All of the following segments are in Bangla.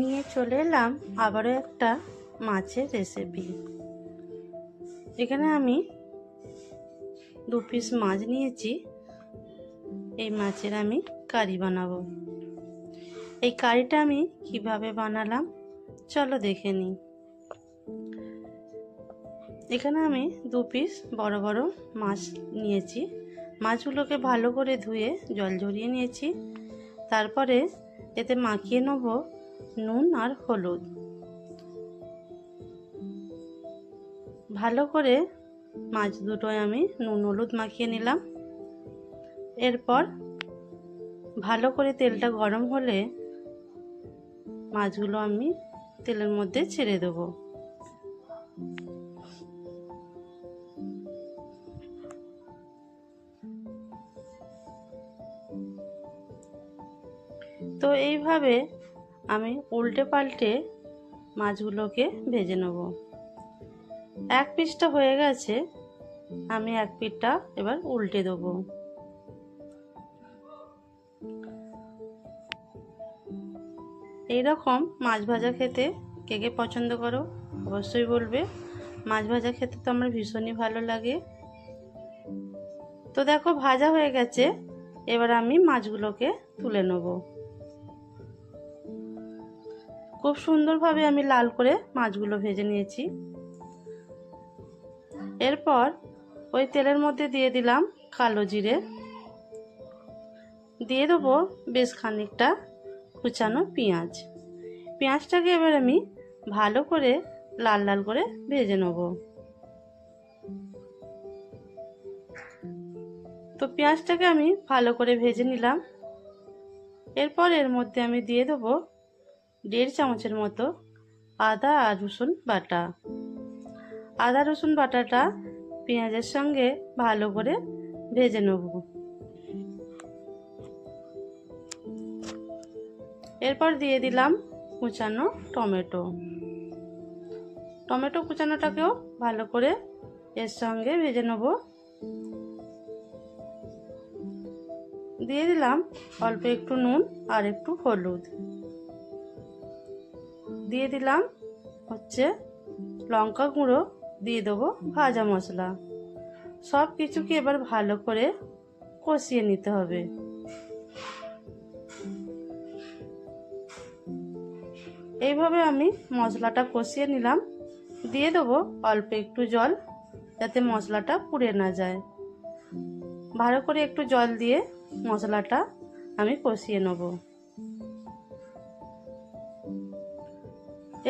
নিয়ে চলে এলাম আবারও একটা মাছের রেসিপি। এখানে আমি 2 পিস মাছ নিয়েছি। এই মাছের আমি কারি বানাবো। এই কারিটা আমি কিভাবে বানালাম চলো দেখে নিই। এখানে আমি 2 পিস বড় বড় মাছ নিয়েছি। মাছগুলোকে ভালো করে ধুয়ে জল ঝরিয়ে নিয়েছি। তারপরে এতে মাখিয়ে নেব নুন আর হলুদ। ভালো করে মাছ দুটোয় আমি নুন হলুদ মাখিয়ে নিলাম। এরপর ভালো করে তেলটা গরম হলে মাছগুলো আমি তেলের মধ্যে ছেড়ে দেব। তো এইভাবে আমি উল্টে পাল্টে মাছগুলোকে ভেজে নেব। এক পিসটা হয়ে গেছে, আমি এক পিসটা এবার উল্টে দেবো। এইরকম মাছ ভাজা খেতে কে কে পছন্দ করো অবশ্যই বলবে। মাছ ভাজা খেতে তো আমার ভীষণই ভালো লাগে। তো দেখো ভাজা হয়ে গেছে, এবার আমি মাছগুলোকে তুলে নেব। খুব সুন্দরভাবে আমি লাল করে মাছগুলো ভেজে নিয়েছি। এরপর ওই তেলের মধ্যে দিয়ে দিলাম কালো জিরে, দিয়ে দেবো বেশ খানিকটা কুচানো পেঁয়াজ। পেঁয়াজটাকে এবার আমি ভালো করে লাল লাল করে ভেজে নেব। তো পেঁয়াজটাকে আমি ভালো করে ভেজে নিলাম। এরপর এর মধ্যে আমি দিয়ে দেবো 1.5 চামচের মতো আদা আর রসুন বাটা। আদা রসুন বাটাটা পেঁয়াজের সঙ্গে ভালো করে ভেজে নেব। এরপর দিয়ে দিলাম কুচানো টমেটো। টমেটো কুচানোটাকেও ভালো করে এর সঙ্গে ভেজে নেব। দিয়ে দিলাম অল্প একটু নুন আর একটু হলুদ। দিয়ে দিলাম লঙ্কা গুঁড়ো, দিয়ে দেবো ভাজা মশলা। সব কিছুকে এবার ভালো করে কষিয়ে নিতে হবে। এইভাবে আমি মশলাটা কষিয়ে নিলাম। দিয়ে দেবো অল্প একটু জল, যাতে মশলাটা পুড়ে না যায়। ভালো করে একটু জল দিয়ে মশলাটা আমি কষিয়ে নেব।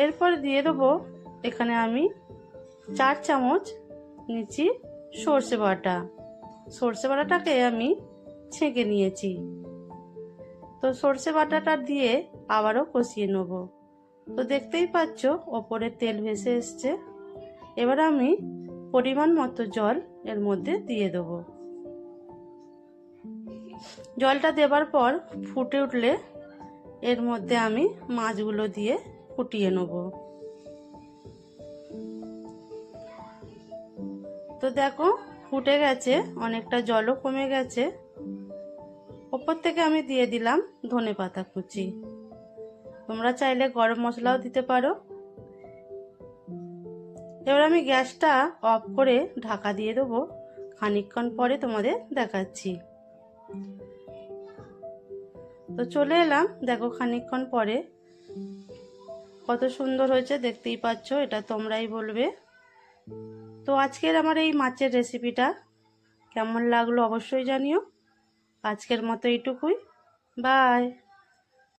এরপর দিয়ে দেবো এখানে আমি 4 চামচ নিচ্ছি সর্ষে বাটা। সর্ষে বাটাটাকে আমি ছেঁকে নিয়েছি। তো সর্ষে বাটাটা দিয়ে আবারও কষিয়ে নেব। তো দেখতেই পাচ্ছ ওপরে তেল ভেসে এসছে। এবার আমি পরিমাণ মতো জল এর মধ্যে দিয়ে দেব। জলটা দেবার পর ফুটে উঠলে এর মধ্যে আমি মাছগুলো দিয়ে ফুটিয়ে নেব। তো দেখো ফুটে গেছে, অনেকটা জলও কমে গেছে। ওপর থেকে আমি দিয়ে দিলাম ধনেপাতা কুচি। তোমরা চাইলে গরম মশলাও দিতে পারো। এবার আমি গ্যাসটা অফ করে ঢাকা দিয়ে দেবো। খানিকক্ষণ পরে তোমাদের দেখাচ্ছি। তো চলে এলাম, দেখো খানিকক্ষণ পরে কত সুন্দর হয়েছে দেখতেই পাচ্ছ। এটা তোমরাই বলবে। তো আজকের আমার এই মাছের রেসিপিটা কেমন লাগলো অবশ্যই জানিও। আজকের মতো এইটুকুই। বাই।